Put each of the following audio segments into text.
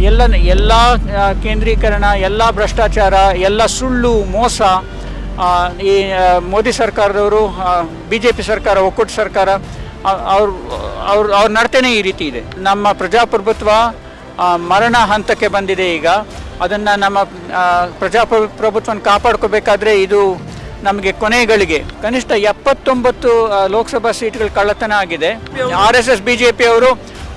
ಎಲ್ಲ ಎಲ್ಲ ಕೇಂದ್ರೀಕರಣ, ಎಲ್ಲ ಭ್ರಷ್ಟಾಚಾರ, ಎಲ್ಲ ಸುಳ್ಳು ಮೋಸ. ಈ ಮೋದಿ ಸರ್ಕಾರದವರು, BJP ಸರ್ಕಾರ, ಒಕ್ಕೂಟ ಸರ್ಕಾರ, ಅವ್ರ ನಡತೆನೇ ಈ ರೀತಿ ಇದೆ. ನಮ್ಮ ಪ್ರಜಾಪ್ರಭುತ್ವ ಮರಣ ಹಂತಕ್ಕೆ ಬಂದಿದೆ. ಈಗ ಅದನ್ನು ನಮ್ಮ ಪ್ರಜಾಪ್ರಭುತ್ವನ ಕಾಪಾಡ್ಕೋಬೇಕಾದ್ರೆ ಇದು ನಮಗೆ ಕೊನೆಗಳಿಗೆ ಕನಿಷ್ಠ 79 ಲೋಕಸಭಾ ಸೀಟ್ಗಳು ಕಳ್ಳತನ ಆಗಿದೆ. RSS BJP ಅವರು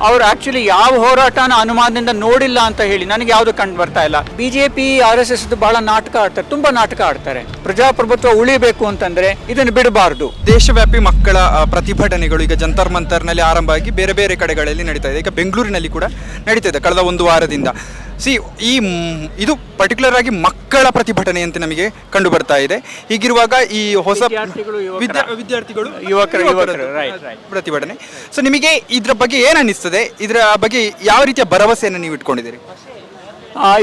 ಆ್ಯಕ್ಚುಲಿ ಯಾವ ಹೋರಾಟನ ಅನುಮಾನದಿಂದ ನೋಡಿಲ್ಲ ಅಂತ ಹೇಳಿ ನನಗೆ ಯಾವುದು ಕಂಡು ಬರ್ತಾ ಇಲ್ಲ. BJP RSS ಭಾಳ ನಾಟಕ ಆಡ್ತಾರೆ, ತುಂಬ ನಾಟಕ ಆಡ್ತಾರೆ. ಪ್ರಜಾಪ್ರಭುತ್ವ ಉಳಿಬೇಕು ಅಂತಂದ್ರೆ ಇದನ್ನು ಬಿಡಬಾರ್ದು. ದೇಶವ್ಯಾಪಿ ಮಕ್ಕಳ ಪ್ರತಿಭಟನೆಗಳು ಈಗ ಜಂತರ್ ಮಂತರ್ನಲ್ಲಿ ಆರಂಭ ಆಗಿ ಬೇರೆ ಬೇರೆ ಕಡೆಗಳಲ್ಲಿ ನಡೀತಾ ಇದೆ. ಈಗ ಬೆಂಗಳೂರಿನಲ್ಲಿ ಕೂಡ ನಡೀತಾ ಇದೆ ಕಳೆದ ಒಂದು ವಾರದಿಂದ. ಇದು ಪರ್ಟಿಕ್ಯುಲರ್ ಆಗಿ ಮಕ್ಕಳ ಪ್ರತಿಭಟನೆ ಅಂತ ನಮಗೆ ಕಂಡು ಬರ್ತಾ ಇದೆ. ಹೀಗಿರುವಾಗ ಈ ಹೊಸ ವಿದ್ಯಾರ್ಥಿಗಳು ಯುವಕರ ಪ್ರತಿಭಟನೆ. ಸೊ ನಿಮಗೆ ಇದ್ರ ಬಗ್ಗೆ ಏನು ಅನ್ನಿಸ್ತದೆ? ಇದರ ಬಗ್ಗೆ ಯಾವ ರೀತಿಯ ಭರವಸೆಯನ್ನು ನೀವು ಇಟ್ಕೊಂಡಿದ್ದೀರಿ?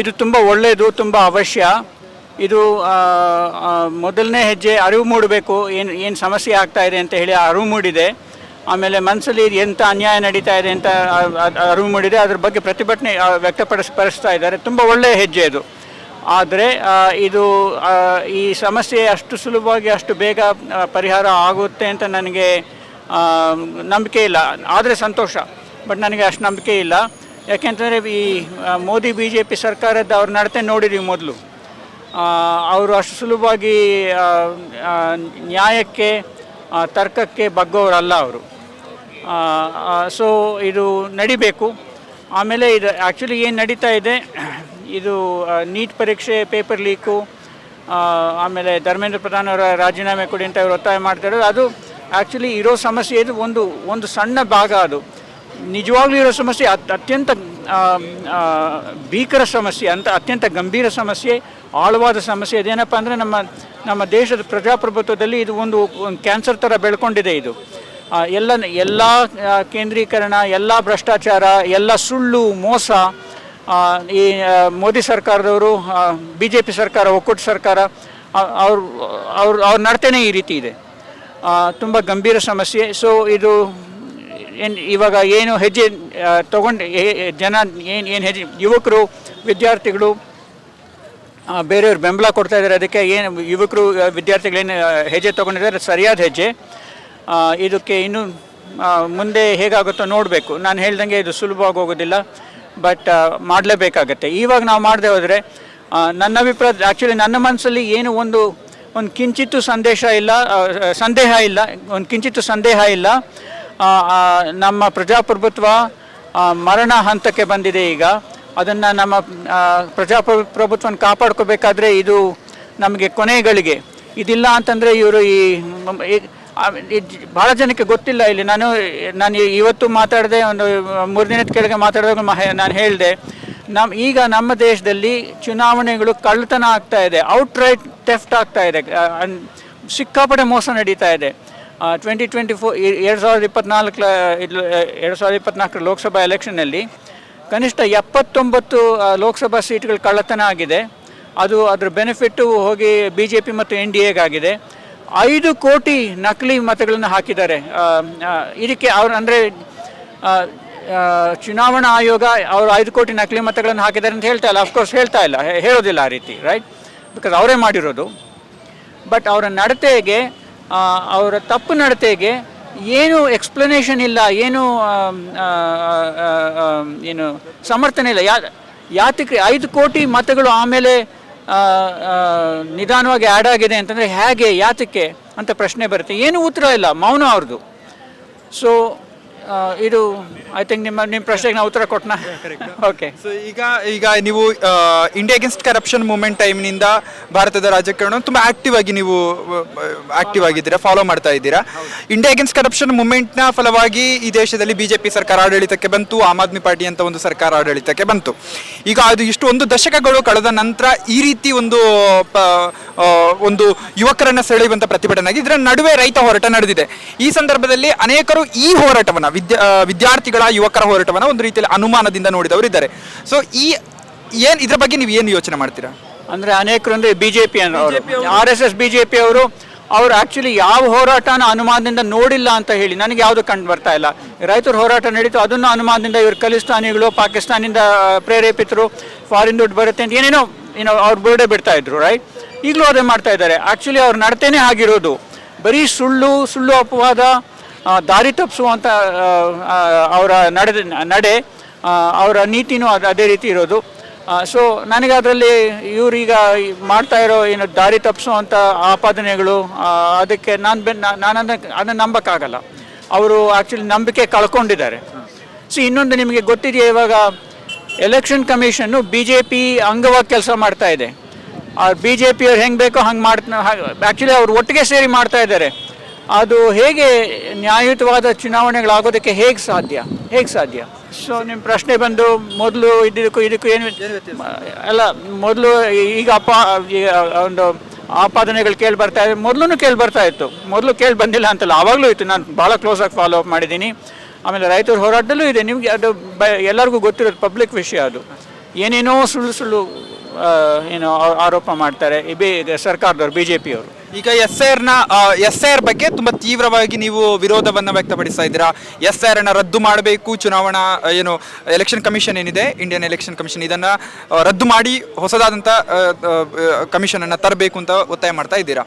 ಇದು ತುಂಬ ಒಳ್ಳೆಯದು, ತುಂಬ ಅವಶ್ಯ. ಇದು ಮೊದಲನೇ ಹೆಜ್ಜೆ. ಅರಿವು ಮೂಡಬೇಕು, ಏನು ಸಮಸ್ಯೆ ಆಗ್ತಾ ಇದೆ ಅಂತ ಹೇಳಿ ಅರಿವು ಮೂಡಿದೆ. ಆಮೇಲೆ ಮನಸ್ಸಲ್ಲಿ ಎಂಥ ಅನ್ಯಾಯ ನಡೀತಾ ಇದೆ ಅಂತ ಅರಿವು ಮೂಡಿದೆ. ಅದ್ರ ಬಗ್ಗೆ ಪ್ರತಿಭಟನೆ ವ್ಯಕ್ತಪಡಿಸ್ತಾ ಇದ್ದಾರೆ. ತುಂಬ ಒಳ್ಳೆಯ ಹೆಜ್ಜೆ ಇದು. ಆದರೆ ಇದು ಈ ಸಮಸ್ಯೆ ಅಷ್ಟು ಸುಲಭವಾಗಿ ಅಷ್ಟು ಬೇಗ ಪರಿಹಾರ ಆಗುತ್ತೆ ಅಂತ ನನಗೆ ನಂಬಿಕೆ ಇಲ್ಲ. ಆದರೆ ಸಂತೋಷ, ಬಟ್ ನನಗೆ ಅಷ್ಟು ನಂಬಿಕೆ ಇಲ್ಲ. ಯಾಕೆಂತಂದರೆ ಈ ಮೋದಿ BJP ಸರ್ಕಾರದ ಅವ್ರ ನಡತೆ ನೋಡಿದ್ದೀವಿ ಮೊದಲು. ಅವರು ಅಷ್ಟು ಸುಲಭವಾಗಿ ನ್ಯಾಯಕ್ಕೆ ತರ್ಕಕ್ಕೆ ಬಗ್ಗೋರಲ್ಲ ಅವರು. ಸೊ ಇದು ನಡಿಬೇಕು. ಆಮೇಲೆ ಇದು ಆ್ಯಕ್ಚುಲಿ ಏನು ನಡೀತಾ ಇದೆ, ಇದು ನೀಟ್ ಪರೀಕ್ಷೆ ಪೇಪರ್ ಲೀಕು, ಆಮೇಲೆ ಧರ್ಮೇಂದ್ರ ಪ್ರಧಾನ್ ಅವರ ರಾಜೀನಾಮೆ ಕೊಡಿ ಅಂತ ಅವರು ಒತ್ತಾಯ ಮಾಡ್ತಾಯಿರೋದು, ಅದು ಆ್ಯಕ್ಚುಲಿ ಇರೋ ಸಮಸ್ಯೆ. ಇದು ಒಂದು ಸಣ್ಣ ಭಾಗ. ಅದು ನಿಜವಾಗ್ಲೂ ಇರೋ ಸಮಸ್ಯೆ ಅತ್ಯಂತ ಭೀಕರ ಸಮಸ್ಯೆ, ಅತ್ಯಂತ ಗಂಭೀರ ಸಮಸ್ಯೆ, ಆಳವಾದ ಸಮಸ್ಯೆ. ಇದೇನಪ್ಪ ಅಂದರೆ ನಮ್ಮ ದೇಶದ ಪ್ರಜಾಪ್ರಭುತ್ವದಲ್ಲಿ ಇದು ಒಂದು ಕ್ಯಾನ್ಸರ್ ಥರ ಬೆಳ್ಕೊಂಡಿದೆ. ಇದು ಎಲ್ಲ ಕೇಂದ್ರೀಕರಣ, ಎಲ್ಲ ಭ್ರಷ್ಟಾಚಾರ, ಎಲ್ಲ ಸುಳ್ಳು ಮೋಸ. ಈ ಮೋದಿ ಸರ್ಕಾರದವರು, BJP ಸರ್ಕಾರ, ಒಕ್ಕೂಟ ಸರ್ಕಾರ, ಅವ್ರ ನಡತೆನೇ ಈ ರೀತಿ ಇದೆ. ತುಂಬ ಗಂಭೀರ ಸಮಸ್ಯೆ. ಸೊ ಇದು ಇವಾಗ ಏನು ಹೆಜ್ಜೆ ತಗೊಂಡು ಜನ ಏನು ಹೆಜ್ಜೆ, ಯುವಕರು, ವಿದ್ಯಾರ್ಥಿಗಳು, ಬೇರೆಯವ್ರು ಬೆಂಬಲ ಕೊಡ್ತಾ ಇದ್ದಾರೆ. ಅದಕ್ಕೆ ಏನು ಯುವಕರು, ವಿದ್ಯಾರ್ಥಿಗಳೇನು ಹೆಜ್ಜೆ ತೊಗೊಂಡಿದ್ದಾರೆ, ಸರಿಯಾದ ಹೆಜ್ಜೆ. ಇದಕ್ಕೆ ಇನ್ನೂ ಮುಂದೆ ಹೇಗಾಗುತ್ತೋ ನೋಡಬೇಕು. ನಾನು ಹೇಳ್ದಂಗೆ ಇದು ಸುಲಭವಾಗಿ ಹೋಗೋದಿಲ್ಲ, ಬಟ್ ಮಾಡಲೇಬೇಕಾಗತ್ತೆ. ಇವಾಗ ನಾವು ಮಾಡದೆ ಹೋದರೆ ನನ್ನ ಅಭಿಪ್ರಾಯ, ಆ್ಯಕ್ಚುಲಿ ನನ್ನ ಮನಸ್ಸಲ್ಲಿ ಏನು ಒಂದು ಕಿಂಚಿತ್ತು ಸಂದೇಹ ಇಲ್ಲ, ಒಂದು ಕಿಂಚಿತ್ತು ಸಂದೇಹ ಇಲ್ಲ. ನಮ್ಮ ಪ್ರಜಾಪ್ರಭುತ್ವ ಮರಣ ಹಂತಕ್ಕೆ ಬಂದಿದೆ. ಈಗ ಅದನ್ನು ನಮ್ಮ ಪ್ರಜಾಪ್ರಭುತ್ವನ ಕಾಪಾಡ್ಕೋಬೇಕಾದ್ರೆ ಇದು ನಮಗೆ ಕೊನೆಗಳಿಗೆ ಇದಿಲ್ಲ ಅಂತಂದರೆ ಇವರು ಭಾಳ ಜನಕ್ಕೆ ಗೊತ್ತಿಲ್ಲ. ಇಲ್ಲಿ ನಾನು ಇವತ್ತು ಮಾತಾಡಿದೆ, ಒಂದು 3 ದಿನದ ಕೆಳಗೆ ಮಾತಾಡಿದಾಗ ನಾನು ಹೇಳಿದೆ, ಈಗ ನಮ್ಮ ದೇಶದಲ್ಲಿ ಚುನಾವಣೆಗಳು ಕಳ್ಳತನ ಆಗ್ತಾ ಇದೆ, ಔಟ್ರೈಟ್ ಥೆಫ್ಟ್ ಆಗ್ತಾ ಇದೆ, ಸಿಕ್ಕಾಪಟ್ಟೆ ಮೋಸ ನಡೀತಾ ಇದೆ. 2024 ಲೋಕಸಭಾ ಎಲೆಕ್ಷನ್ನಲ್ಲಿ ಕನಿಷ್ಠ 79 ಲೋಕಸಭಾ ಸೀಟ್ಗಳು ಕಳ್ಳತನ ಆಗಿದೆ. ಅದ್ರ ಬೆನಿಫಿಟ್ಟು ಹೋಗಿ BJP ಮತ್ತು NDAಗಾಗಿದೆ. 5 ಕೋಟಿ ನಕಲಿ ಮತಗಳನ್ನು ಹಾಕಿದ್ದಾರೆ. ಇದಕ್ಕೆ ಅವ್ರು ಅಂದರೆ ಚುನಾವಣಾ ಆಯೋಗ ಅವರು 5 ಕೋಟಿ ನಕಲಿ ಮತಗಳನ್ನು ಹಾಕಿದ್ದಾರೆ ಅಂತ ಹೇಳ್ತಾ ಇಲ್ಲ. ಅಫ್ಕೋರ್ಸ್ ಹೇಳೋದಿಲ್ಲ ಆ ರೀತಿ, ರೈಟ್? ಬಿಕಾಸ್ ಅವರೇ ಮಾಡಿರೋದು. ಬಟ್ ಅವರ ನಡತೆಗೆ, ಅವರ ತಪ್ಪು ನಡತೆಗೆ ಏನು ಎಕ್ಸ್ಪ್ಲನೇಷನ್ ಇಲ್ಲ, ಏನು ಸಮರ್ಥನೆ ಇಲ್ಲ. ಯಾತಕ್ಕೆ 5 ಕೋಟಿ ಮತಗಳು ಆಮೇಲೆ ನಿಧಾನವಾಗಿ ಆ್ಯಡ್ ಆಗಿದೆ ಅಂತಂದರೆ ಹೇಗೆ, ಯಾತಕ್ಕೆ ಅಂತ ಪ್ರಶ್ನೆ ಬರುತ್ತೆ. ಏನೂ ಉತ್ತರ ಇಲ್ಲ, ಮೌನ ಅವ್ರದ್ದು. ಸೊ ಇದು ಐ ಥಿಂಕ್ ನಿಮ್ಮ ಪ್ರಶ್ನೆಗೆ ನಾವು ಉತ್ತರ ಕೊಟ್ಟನ. ಓಕೆ. ಸೊ ಈಗ ನೀವು ಇಂಡಿಯಾ ಅಗೇನ್ಸ್ಟ್ ಕರಪ್ಷನ್ ಮೂವ್ಮೆಂಟ್ ಟೈಮ್ನಿಂದ ಭಾರತದ ರಾಜಕಾರಣ ತುಂಬ ಆಕ್ಟಿವ್ ಆಗಿದ್ದೀರಾ, ಫಾಲೋ ಮಾಡ್ತಾ ಇದ್ದೀರಾ. ಇಂಡಿಯಾ ಅಗೇನ್ಸ್ಟ್ ಕರಪ್ಷನ್ ಮೂವ್ಮೆಂಟ್ನ ಫಲವಾಗಿ ಈ ದೇಶದಲ್ಲಿ BJP ಸರ್ಕಾರ ಆಡಳಿತಕ್ಕೆ ಬಂತು, ಆಮ್ ಆದ್ಮಿ ಪಾರ್ಟಿ ಅಂತ ಒಂದು ಸರ್ಕಾರ ಆಡಳಿತಕ್ಕೆ ಬಂತು. ಈಗ ಅದು ಒಂದು ದಶಕಗಳು ಕಳೆದ ನಂತರ ಈ ರೀತಿ ಒಂದು ಯುವಕರನ್ನ ಸೆಳೆಯುವಂಥ ಪ್ರತಿಭಟನೆ ಆಗಿ ಇದರ ನಡುವೆ ರೈತ ಹೋರಾಟ ನಡೆದಿದೆ. ಈ ಸಂದರ್ಭದಲ್ಲಿ ಅನೇಕರು ಈ ಹೋರಾಟವನ್ನು ವಿದ್ಯಾರ್ಥಿಗಳ ಯುವಕರ ಹೋರಾಟವನ್ನು ಒಂದು ರೀತಿಯಲ್ಲಿ ಅನುಮಾನದಿಂದ ನೋಡಿದವರು ಇದ್ದಾರೆ. ಸೊ ಇದ್ರ ಬಗ್ಗೆ ನೀವು ಏನು ಯೋಚನೆ ಮಾಡ್ತೀರಾ? ಅಂದರೆ ಅನೇಕರು ಅಂದರೆ BJP RSS BJP ಅವರು ಅವ್ರು ಆ್ಯಕ್ಚುಲಿ ಯಾವ ಹೋರಾಟನ ಅನುಮಾನದಿಂದ ನೋಡಿಲ್ಲ ಅಂತ ಹೇಳಿ ನನಗೆ ಯಾವುದು ಕಂಡು ಬರ್ತಾ ಇಲ್ಲ. ರೈತರ ಹೋರಾಟ ನಡೀತು, ಅದನ್ನು ಅನುಮಾನದಿಂದ ಇವರು ಖಲಿಸ್ತಾನಿಗಳು, ಪಾಕಿಸ್ತಾನಿಂದ ಪ್ರೇರೇಪಿತರು, ಫಾರಿನ್ ದುಡ್ಡು ಬರುತ್ತೆ ಅಂತ ಏನೇನೋ ಅವ್ರು ಬಿಡೇ ಬಿಡ್ತಾ ಇದ್ರು, ರೈಟ್. ಈಗಲೂ ಅದೇ ಮಾಡ್ತಾ ಇದ್ದಾರೆ. ಆ್ಯಕ್ಚುಲಿ ಅವ್ರ ನಡತೆನೇ ಆಗಿರೋದು ಬರೀ ಸುಳ್ಳು ಅಪವಾದ, ದಾರಿ ತಪ್ಪಿಸುವಂಥ ಅವರ ನಡೆ, ಅವರ ನೀತಿನೂ ಅದೇ ರೀತಿ ಇರೋದು. ಸೊ ನನಗೆ ಅದರಲ್ಲಿ ಇವರೀಗ ಮಾಡ್ತಾ ಇರೋ ದಾರಿ ತಪ್ಪಿಸುವಂಥ ಆಪಾದನೆಗಳು, ಅದಕ್ಕೆ ನಾನು ಅದನ್ನು ನಂಬಕ್ಕಾಗಲ್ಲ. ಅವರು ಆ್ಯಕ್ಚುಲಿ ನಂಬಿಕೆ ಕಳ್ಕೊಂಡಿದ್ದಾರೆ. ಸೊ ಇನ್ನೊಂದು ನಿಮಗೆ ಗೊತ್ತಿದೆಯಾ, ಇವಾಗ ಎಲೆಕ್ಷನ್ ಕಮಿಷನ್ನು BJP ಅಂಗವಾಗಿ ಕೆಲಸ ಮಾಡ್ತಾ ಇದೆ. BJP ಅವ್ರು ಹೆಂಗೆ ಬೇಕೋ ಹಂಗೆ ಆ್ಯಕ್ಚುಲಿ ಅವ್ರು ಒಟ್ಟಿಗೆ ಸೇರಿ ಮಾಡ್ತಾ ಇದ್ದಾರೆ. ಅದು ಹೇಗೆ ನ್ಯಾಯಯುತವಾದ ಚುನಾವಣೆಗಳಾಗೋದಕ್ಕೆ ಹೇಗೆ ಸಾಧ್ಯ? ಸೊ ನಿಮ್ಮ ಪ್ರಶ್ನೆ ಬಂದು ಮೊದಲು ಇದಕ್ಕೂ ಏನು ಅಲ್ಲ, ಮೊದಲು ಈಗ ಒಂದು ಆಪಾದನೆಗಳು ಕೇಳಿ ಬರ್ತಾ ಇದೆ, ಮೊದಲು ಕೇಳಿ ಬಂದಿಲ್ಲ ಅಂತಲ್ಲ, ಆವಾಗಲೂ ಇತ್ತು. ನಾನು ಭಾಳ ಕ್ಲೋಸಾಗಿ ಫಾಲೋ ಅಪ್ ಮಾಡಿದ್ದೀನಿ. ಆಮೇಲೆ ರೈತರ ಹೋರಾಟದಲ್ಲೂ ಇದೆ. ನಿಮಗೆ ಅದು ಎಲ್ಲರಿಗೂ ಗೊತ್ತಿರೋದು ಪಬ್ಲಿಕ್ ವಿಷಯ. ಅದು ಏನೇನೋ ಸುಳ್ಳು ಆರೋಪ ಮಾಡ್ತಾರೆ ಸರ್ಕಾರದವ್ರು, BJP ಅವರು. ಈಗ SIR ಬಗ್ಗೆ ತುಂಬಾ ತೀವ್ರವಾಗಿ ನೀವು ವಿರೋಧವನ್ನು ವ್ಯಕ್ತಪಡಿಸ್ತಾ ಇದ್ದೀರಾ. SIR ರದ್ದು ಮಾಡಬೇಕು, ಚುನಾವಣಾ ಎಲೆಕ್ಷನ್ ಕಮಿಷನ್ ಏನಿದೆ, ಇಂಡಿಯನ್ ಎಲೆಕ್ಷನ್ ಕಮಿಷನ್, ಇದನ್ನ ರದ್ದು ಮಾಡಿ ಹೊಸದಾದಂಥ ಕಮಿಷನ್ ಅನ್ನು ತರಬೇಕು ಅಂತ ಒತ್ತಾಯ ಮಾಡ್ತಾ ಇದ್ದೀರಾ.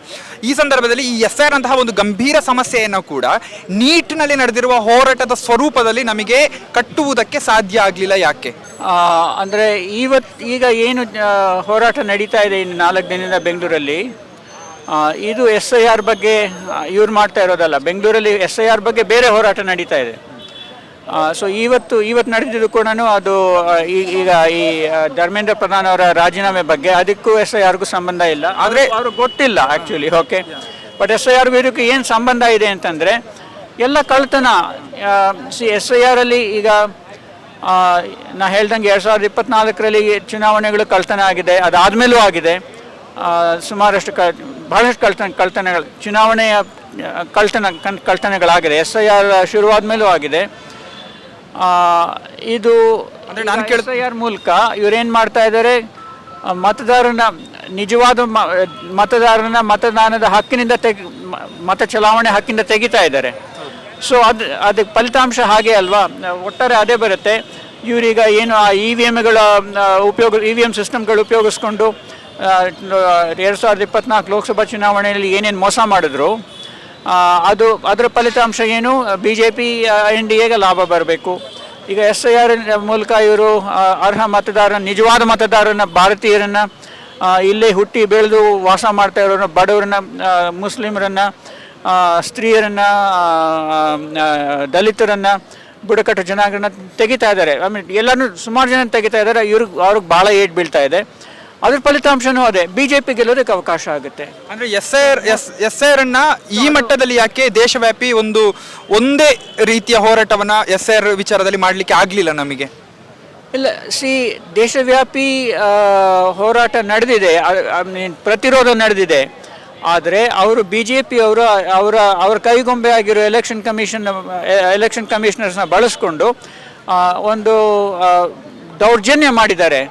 ಈ ಸಂದರ್ಭದಲ್ಲಿ ಈ SIR ಅಂತಹ ಒಂದು ಗಂಭೀರ ಸಮಸ್ಯೆಯನ್ನು ಕೂಡ ನೀಟ್ನಲ್ಲಿ ನಡೆದಿರುವ ಹೋರಾಟದ ಸ್ವರೂಪದಲ್ಲಿ ನಮಗೆ ಕಟ್ಟುವುದಕ್ಕೆ ಸಾಧ್ಯ ಆಗಲಿಲ್ಲ, ಯಾಕೆ? ಅಂದರೆ ಈಗ ಏನು ಹೋರಾಟ ನಡೀತಾ ಇದೆ ಇನ್ನು 4 ದಿನದಿಂದ ಬೆಂಗಳೂರಲ್ಲಿ, ಇದು SIR ಬಗ್ಗೆ ಇವ್ರು ಮಾಡ್ತಾ ಇರೋದಲ್ಲ. ಬೆಂಗಳೂರಲ್ಲಿ SIR ಬಗ್ಗೆ ಬೇರೆ ಹೋರಾಟ ನಡೀತಾ ಇದೆ. ಸೊ ಇವತ್ತು ನಡೆದಿದ್ದು ಕೂಡ ಅದು ಈಗ ಈ ಧರ್ಮೇಂದ್ರ ಪ್ರಧಾನ್ ಅವರ ರಾಜೀನಾಮೆ ಬಗ್ಗೆ, ಅದಕ್ಕೂ SIRಗೂ ಸಂಬಂಧ ಇಲ್ಲ. ಆದರೆ ಅವ್ರಿಗೆ ಗೊತ್ತಿಲ್ಲ ಆ್ಯಕ್ಚುಲಿ. ಓಕೆ, ಬಟ್ SIRಗೂ ಇದಕ್ಕೂ ಏನು ಸಂಬಂಧ ಇದೆ ಅಂತಂದರೆ, ಎಲ್ಲ ಕಳ್ತನ. SIRಲ್ಲಿ ಈಗ ನಾ ಹೇಳ್ದಂಗೆ 2024ರಲ್ಲಿ ಚುನಾವಣೆಗಳು ಕಳ್ತನ ಆಗಿದೆ, ಅದಾದಮೇಲೂ ಆಗಿದೆ. ಬಹಳಷ್ಟು ಕಳ್ತನಗಳು, ಚುನಾವಣೆಯ ಕಳ್ತನಗಳಾಗಿದೆ. SIR ಶುರುವಾದ ಮೇಲೂ ಆಗಿದೆ. ಇದು ಅಂದರೆ ನಾನು SIR ಮೂಲಕ ಇವರೇನು ಮಾಡ್ತಾ ಇದ್ದಾರೆ, ನಿಜವಾದ ಮತದಾರನ ಮತದಾನದ ಹಕ್ಕಿನಿಂದ ಮತ ಚಲಾವಣೆ ಹಕ್ಕಿಂದ ತೆಗಿತಾ ಇದ್ದಾರೆ. ಸೊ ಅದಕ್ಕೆ ಫಲಿತಾಂಶ ಹಾಗೆ ಅಲ್ವಾ, ಒಟ್ಟಾರೆ ಅದೇ ಬರುತ್ತೆ. ಇವರೀಗ ಏನು ಆ EVM ಸಿಸ್ಟಮ್ಗಳು ಉಪಯೋಗಿಸ್ಕೊಂಡು 2024 ಲೋಕಸಭಾ ಚುನಾವಣೆಯಲ್ಲಿ ಏನೇನು ಮೋಸ ಮಾಡಿದ್ರು, ಅದರ ಫಲಿತಾಂಶ ಏನು, BJP NDAಗೆ ಲಾಭ ಬರಬೇಕು. ಈಗ SIR ಮೂಲಕ ಇವರು ಅರ್ಹ ನಿಜವಾದ ಮತದಾರನ, ಭಾರತೀಯರನ್ನು, ಇಲ್ಲೇ ಹುಟ್ಟಿ ಬೆಳೆದು ವಾಸ ಮಾಡ್ತಾ ಇರೋರನ್ನ, ಬಡವರನ್ನ, ಮುಸ್ಲಿಮರನ್ನು, ಸ್ತ್ರೀಯರನ್ನು, ದಲಿತರನ್ನು, ಬುಡಕಟ್ಟು ಜನಾಂಗಗಳನ್ನ ತೆಗಿತಾ ಇದ್ದಾರೆ. ಎಲ್ಲರೂ ಸುಮಾರು ಜನ ತೆಗಿತಾ ಇದ್ದಾರೆ. ಅವ್ರಿಗೆ ಭಾಳ ಏಟ್ ಬೀಳ್ತಾ ಇದೆ. ಅದ್ರ ಫಲಿತಾಂಶನೂ ಅದೇ, BJP ಗೆಲ್ಲೋದಕ್ಕೆ ಅವಕಾಶ ಆಗುತ್ತೆ. ಅಂದರೆ SIR ಈ ಮಟ್ಟದಲ್ಲಿ ಯಾಕೆ ದೇಶವ್ಯಾಪಿ ಒಂದೇ ರೀತಿಯ ಹೋರಾಟವನ್ನು SIR ವಿಚಾರದಲ್ಲಿ ಮಾಡಲಿಕ್ಕೆ ಆಗಲಿಲ್ಲ ನಮಗೆ? ಇಲ್ಲ, ದೇಶವ್ಯಾಪಿ ಹೋರಾಟ ನಡೆದಿದೆ, ಪ್ರತಿರೋಧ ನಡೆದಿದೆ. ಆದರೆ ಅವರು BJP ಅವರ ಕೈಗೊಂಬೆ ಆಗಿರೋ ಎಲೆಕ್ಷನ್ ಕಮಿಷನರ್ಸ್ನ ಬಳಸ್ಕೊಂಡು ಒಂದು ದೌರ್ಜನ್ಯ ಮಾಡಿದ್ದಾರೆ.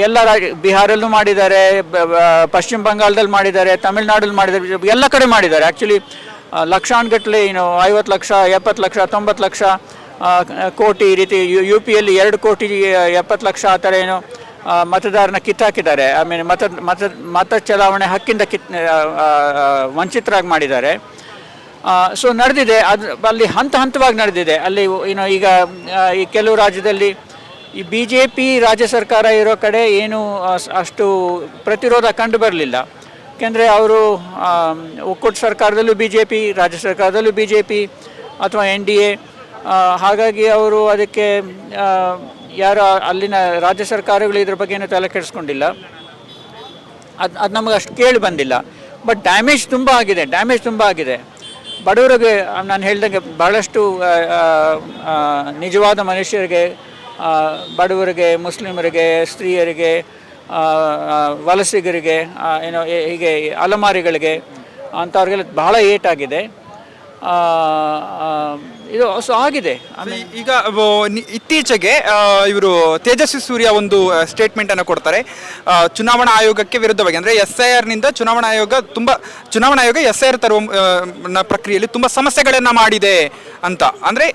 ಎಲ್ಲ ಬಿಹಾರಲ್ಲೂ ಮಾಡಿದ್ದಾರೆ, ಪಶ್ಚಿಮ ಬಂಗಾಳದಲ್ಲಿ ಮಾಡಿದ್ದಾರೆ, ತಮಿಳ್ನಾಡಲ್ಲಿ ಮಾಡಿದ್ದಾರೆ, ಎಲ್ಲ ಕಡೆ ಮಾಡಿದ್ದಾರೆ. ಆ್ಯಕ್ಚುಲಿ ಲಕ್ಷಾನುಗಟ್ಟಲೆ 50 ಲಕ್ಷ, 70 ಲಕ್ಷ, 90 ಲಕ್ಷ, ಕೋಟಿ ಈ ರೀತಿ UPಯಲ್ಲಿ 2 ಕೋಟಿ 70 ಲಕ್ಷ ಆ ಥರ ಮತದಾರನ ಕಿತ್ತಾಕಿದ್ದಾರೆ. ಆಮೇಲೆ ಮತ ಚಲಾವಣೆ ಹಕ್ಕಿಂದ ವಂಚಿತರಾಗಿ ಮಾಡಿದ್ದಾರೆ. ಸೊ ನಡೆದಿದೆ, ಅಲ್ಲಿ ಹಂತವಾಗಿ ನಡೆದಿದೆ. ಅಲ್ಲಿ ಈಗ ಈ ಕೆಲವು ರಾಜ್ಯದಲ್ಲಿ ಈ BJP ರಾಜ್ಯ ಸರ್ಕಾರ ಇರೋ ಕಡೆ ಏನು ಅಷ್ಟು ಪ್ರತಿರೋಧ ಕಂಡು ಬರಲಿಲ್ಲ. ಯಾಕೆಂದರೆ ಅವರು ಒಕ್ಕೂಟ ಸರ್ಕಾರದಲ್ಲೂ BJP, ರಾಜ್ಯ ಸರ್ಕಾರದಲ್ಲೂ BJP ಅಥವಾ NDA, ಹಾಗಾಗಿ ಅವರು ಅದಕ್ಕೆ ಯಾರು ಅಲ್ಲಿನ ರಾಜ್ಯ ಸರ್ಕಾರಗಳು ಇದ್ರ ಬಗ್ಗೆ ಏನೂ ತಲೆ ಕೆಡಿಸ್ಕೊಂಡಿಲ್ಲ. ಅದು ನಮಗೆ ಅಷ್ಟು ಕೇಳಿ ಬಂದಿಲ್ಲ. ಬಟ್ ಡ್ಯಾಮೇಜ್ ತುಂಬ ಆಗಿದೆ. ಬಡವರಿಗೆ ನಾನು ಹೇಳ್ದಂಗೆ ಭಾಳಷ್ಟು ನಿಜವಾದ ಮನುಷ್ಯರಿಗೆ, ಬಡವರಿಗೆ, ಮುಸ್ಲಿಮರಿಗೆ, ಸ್ತ್ರೀಯರಿಗೆ, ವಲಸಿಗರಿಗೆ, ಹೀಗೆ ಅಲೆಮಾರಿಗಳಿಗೆ ಅಂಥವ್ರಿಗೆಲ್ಲ ಭಾಳ ಏಟಾಗಿದೆ. ಇದು ಸೊ ಆಗಿದೆ. ಈಗ ಇತ್ತೀಚೆಗೆ ಇವರು ತೇಜಸ್ವಿ ಸೂರ್ಯ ಒಂದು ಸ್ಟೇಟ್ಮೆಂಟ್ ಅನ್ನು ಕೊಡ್ತಾರೆ, ಚುನಾವಣಾ ಆಯೋಗಕ್ಕೆ ವಿರುದ್ಧವಾಗಿ, ಅಂದ್ರೆ SIR ನಿಂದ ಚುನಾವಣಾ ಆಯೋಗ SIR ತರುವ ಪ್ರಕ್ರಿಯೆಯಲ್ಲಿ ತುಂಬಾ ಸಮಸ್ಯೆಗಳನ್ನ ಮಾಡಿದೆ ಅಂತ, ಅಂದ್ರೆ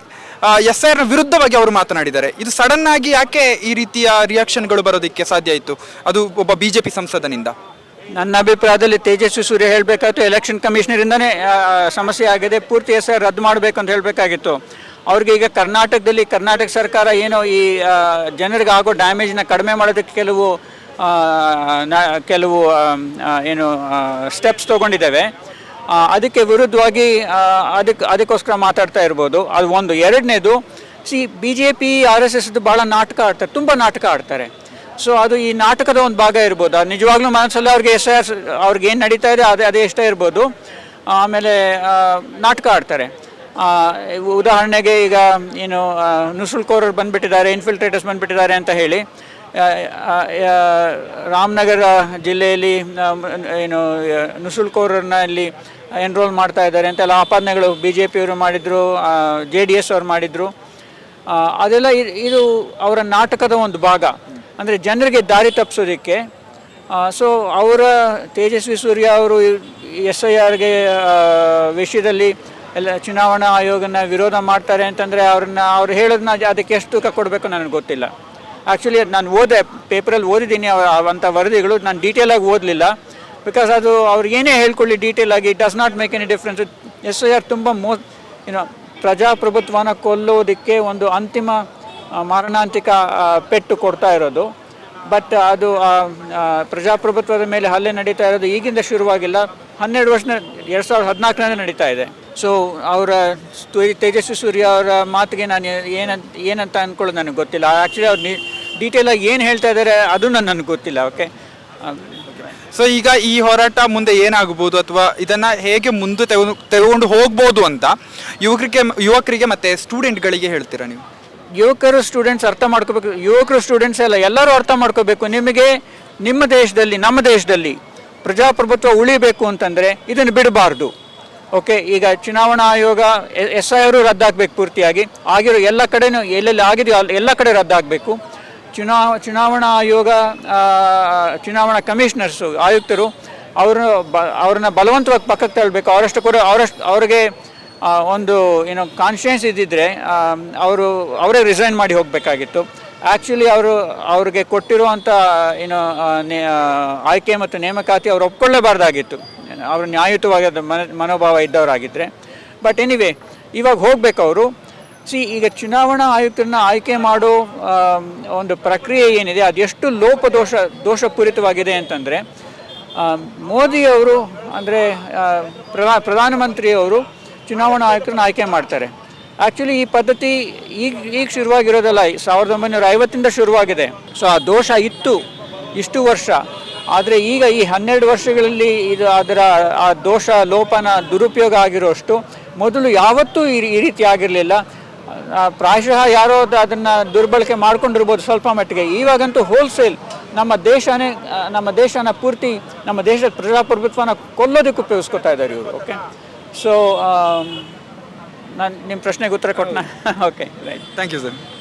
SIR ನ ವಿರುದ್ಧವಾಗಿ ಅವರು ಮಾತನಾಡಿದ್ದಾರೆ. ಇದು ಸಡನ್ ಆಗಿ ಯಾಕೆ ಈ ರೀತಿಯ ರಿಯಾಕ್ಷನ್ಗಳು ಬರೋದಕ್ಕೆ ಸಾಧ್ಯ ಆಯಿತು, ಅದು ಒಬ್ಬ BJP ಸಂಸದನಿಂದ? ನನ್ನ ಅಭಿಪ್ರಾಯದಲ್ಲಿ ತೇಜಸ್ವಿ ಸೂರ್ಯ ಹೇಳಬೇಕಾಯ್ತು ಎಲೆಕ್ಷನ್ ಕಮಿಷನರಿಂದನೇ ಸಮಸ್ಯೆ ಆಗಿದೆ, ಪೂರ್ತಿ SIR ರದ್ದು ಮಾಡಬೇಕು ಅಂತ ಹೇಳಬೇಕಾಗಿತ್ತು. ಅವ್ರಿಗೆ ಈಗ ಕರ್ನಾಟಕ ಸರ್ಕಾರ ಏನೋ ಈ ಜನರಿಗೆ ಆಗೋ ಡ್ಯಾಮೇಜ್ನ ಕಡಿಮೆ ಮಾಡೋದಕ್ಕೆ ಕೆಲವು ಏನು ಸ್ಟೆಪ್ಸ್ ತೊಗೊಂಡಿದ್ದೇವೆ. ಅದಕ್ಕೆ ವಿರುದ್ಧವಾಗಿ ಅದಕ್ಕೋಸ್ಕರ ಮಾತಾಡ್ತಾ ಇರ್ಬೋದು. ಅದು ಒಂದು. ಎರಡನೇದು, BJP RSS ಭಾಳ ನಾಟಕ ಆಡ್ತಾರೆ, ತುಂಬ ನಾಟಕ ಆಡ್ತಾರೆ. ಸೊ ಅದು ಈ ನಾಟಕದ ಒಂದು ಭಾಗ ಇರ್ಬೋದು. ಅದು ನಿಜವಾಗ್ಲೂ ಮನಸ್ಸಲ್ಲಿ ಅವ್ರಿಗೆ SIR ಅವ್ರಿಗೆ ಏನು ನಡೀತಾ ಇದೆ ಅದೇ ಇಷ್ಟ ಇರ್ಬೋದು. ಆಮೇಲೆ ನಾಟಕ ಆಡ್ತಾರೆ. ಉದಾಹರಣೆಗೆ ಈಗ ಏನು ನುಸುಳ್ಕೋರರು ಬಂದುಬಿಟ್ಟಿದ್ದಾರೆ, ಇನ್ಫಿಲ್ಟ್ರೇಟರ್ಸ್ ಬಂದುಬಿಟ್ಟಿದ್ದಾರೆ ಅಂತ ಹೇಳಿ ರಾಮನಗರ ಜಿಲ್ಲೆಯಲ್ಲಿ ಏನು ನುಸುಳ್ಕೋರನ್ನ ಇಲ್ಲಿ ಎನ್ರೋಲ್ ಮಾಡ್ತಾ ಇದ್ದಾರೆ ಅಂತೆಲ್ಲ ಆಪಾದನೆಗಳು BJP ಅವರು ಮಾಡಿದರು, JDS ಅವರು ಮಾಡಿದರು. ಅದೆಲ್ಲ ಇದು ಅವರ ನಾಟಕದ ಒಂದು ಭಾಗ, ಅಂದರೆ ಜನರಿಗೆ ದಾರಿ ತಪ್ಪಿಸೋದಕ್ಕೆ. ಸೊ ಅವರ ತೇಜಸ್ವಿ ಸೂರ್ಯ ಅವರು SIRಗೆ ವಿಷಯದಲ್ಲಿ ಎಲ್ಲ ಚುನಾವಣಾ ಆಯೋಗನ ವಿರೋಧ ಮಾಡ್ತಾರೆ ಅಂತಂದರೆ ಅವ್ರು ಹೇಳೋದನ್ನ ಅದಕ್ಕೆ ಎಷ್ಟು ತೂಕ ಕೊಡಬೇಕು ನನಗೆ ಗೊತ್ತಿಲ್ಲ. ಆ್ಯಕ್ಚುಲಿ ನಾನು ಪೇಪರಲ್ಲಿ ಓದಿದ್ದೀನಿ ಅಂಥ ವರದಿಗಳು, ನಾನು ಡೀಟೇಲಾಗಿ ಓದಲಿಲ್ಲ. ಬಿಕಾಸ್ ಅದು ಅವ್ರಿಗೆ ಏನೇ ಹೇಳ್ಕೊಳ್ಳಿ ಡೀಟೇಲಾಗಿ, it does not make any difference. SIR ತುಂಬ ಪ್ರಜಾಪ್ರಭುತ್ವನ ಕೊಲ್ಲೋದಕ್ಕೆ ಒಂದು ಅಂತಿಮ ಮಾರಣಾಂತಿಕ ಪೆಟ್ಟು ಕೊಡ್ತಾ ಇರೋದು. ಬಟ್ ಅದು ಪ್ರಜಾಪ್ರಭುತ್ವದ ಮೇಲೆ ಹಲ್ಲೆ ನಡೀತಾ ಇರೋದು ಈಗಿಂದ ಶುರುವಾಗಿಲ್ಲ, 12 ವರ್ಷ 2014 ನಡೀತಾ ಇದೆ. ಸೊ ಅವರ ತೇಜಸ್ವಿ ಸೂರ್ಯ ಅವರ ಮಾತಿಗೆ ನಾನು ಏನಂತ ಅಂದ್ಕೊಳ್ಳೋದು ನನಗೆ ಗೊತ್ತಿಲ್ಲ. ಆ್ಯಕ್ಚುಲಿ ಅವ್ರು ಡೀಟೇಲಾಗಿ ಏನು ಹೇಳ್ತಾ ಇದ್ದಾರೆ ಅದು ನನಗೆ ಗೊತ್ತಿಲ್ಲ. ಓಕೆ. ಸೊ ಈಗ ಈ ಹೋರಾಟ ಮುಂದೆ ಏನಾಗಬಹುದು ಅಥವಾ ಇದನ್ನು ಹೇಗೆ ಮುಂದೆ ತೆಗೆದುಕೊಂಡು ಹೋಗ್ಬೋದು ಅಂತ ಯುವಕರಿಗೆ ಮತ್ತು ಸ್ಟೂಡೆಂಟ್ಗಳಿಗೆ ಹೇಳ್ತೀರಾ ನೀವು? ಯುವಕರು ಸ್ಟೂಡೆಂಟ್ಸ್ ಅರ್ಥ ಮಾಡ್ಕೋಬೇಕು. ಯುವಕರು ಸ್ಟೂಡೆಂಟ್ಸ್ ಎಲ್ಲ ಎಲ್ಲರೂ ಅರ್ಥ ಮಾಡ್ಕೋಬೇಕು. ನಿಮಗೆ ನಮ್ಮ ದೇಶದಲ್ಲಿ ಪ್ರಜಾಪ್ರಭುತ್ವ ಉಳಿಬೇಕು ಅಂತಂದರೆ ಇದನ್ನು ಬಿಡಬಾರ್ದು. ಓಕೆ. ಈಗ ಚುನಾವಣಾ ಆಯೋಗ SIR ರದ್ದಾಗಬೇಕು, ಪೂರ್ತಿಯಾಗಿ ಆಗಿರೋ ಎಲ್ಲ ಕಡೆನೂ ಎಲ್ಲೆಲ್ಲಿ ಆಗಿದೆಯೋ ಎಲ್ಲ ಕಡೆ ರದ್ದಾಗಬೇಕು. ಚುನಾವಣಾ ಆಯೋಗ ಚುನಾವಣಾ ಕಮಿಷನರ್ಸು ಆಯುಕ್ತರು ಅವ್ರನ್ನ ಬಲವಂತವಾಗಿ ಪಕ್ಕಕ್ಕೆ ತಳ್ಳಬೇಕು. ಅವ್ರಿಗೆ ಒಂದು ಏನೋ ಕಾನ್ಶಿಯನ್ಸ್ ಇದ್ದಿದ್ದರೆ ಅವರೇ ರಿಸೈನ್ ಮಾಡಿ ಹೋಗಬೇಕಾಗಿತ್ತು. ಆ್ಯಕ್ಚುಲಿ ಅವ್ರಿಗೆ ಕೊಟ್ಟಿರುವಂಥ ಏನೋ ಆಯ್ಕೆ ಮತ್ತು ನೇಮಕಾತಿ ಅವ್ರು ಒಪ್ಕೊಳ್ಳೇಬಾರ್ದಾಗಿತ್ತು, ಅವರು ನ್ಯಾಯಯುತವಾದ ಮನೋಭಾವ ಇದ್ದವರಾಗಿದ್ದರೆ. ಬಟ್ ಎನಿವೆ ಇವಾಗ ಹೋಗ್ಬೇಕು ಅವರು. ಈಗ ಚುನಾವಣಾ ಆಯುಕ್ತರನ್ನ ಆಯ್ಕೆ ಮಾಡೋ ಒಂದು ಪ್ರಕ್ರಿಯೆ ಏನಿದೆ ಅದೆಷ್ಟು ದೋಷಪೂರಿತವಾಗಿದೆ ಅಂತಂದರೆ, ಮೋದಿಯವರು ಅಂದರೆ ಪ್ರಧಾನಮಂತ್ರಿಯವರು ಚುನಾವಣಾ ಆಯುಕ್ತರನ್ನ ಆಯ್ಕೆ ಮಾಡ್ತಾರೆ. ಆ್ಯಕ್ಚುಲಿ ಈ ಪದ್ಧತಿ ಈಗ ಶುರುವಾಗಿರೋದಲ್ಲ, 1950 ಶುರುವಾಗಿದೆ. ಸೊ ಆ ದೋಷ ಇತ್ತು ಇಷ್ಟು ವರ್ಷ. ಆದರೆ ಈಗ ಈ 12 ವರ್ಷಗಳಲ್ಲಿ ಆ ದೋಷ ಲೋಪನ ದುರುಪಯೋಗ ಆಗಿರೋಷ್ಟು ಮೊದಲು ಯಾವತ್ತೂ ಈ ರೀತಿ ಆಗಿರಲಿಲ್ಲ. ಪ್ರಾಯಶಃ ಯಾರೋ ಅದನ್ನು ದುರ್ಬಳಕೆ ಮಾಡ್ಕೊಂಡಿರ್ಬೋದು ಸ್ವಲ್ಪ ಮಟ್ಟಿಗೆ. ಇವಾಗಂತೂ ಹೋಲ್ಸೇಲ್ ನಮ್ಮ ದೇಶನ ಪೂರ್ತಿ ನಮ್ಮ ದೇಶದ ಪ್ರಜಾಪ್ರಭುತ್ವನ ಕೊಲ್ಲೋದಕ್ಕೆ ಉಪಯೋಗಿಸ್ಕೊತಾ ಇದ್ದಾರೆ ಇವರು. ಓಕೆ. ಸೊ ನಾನು ನಿಮ್ಮ ಪ್ರಶ್ನೆಗೆ ಉತ್ತರ ಕೊಟ್ಟನ? Okay, right. Thank you sir.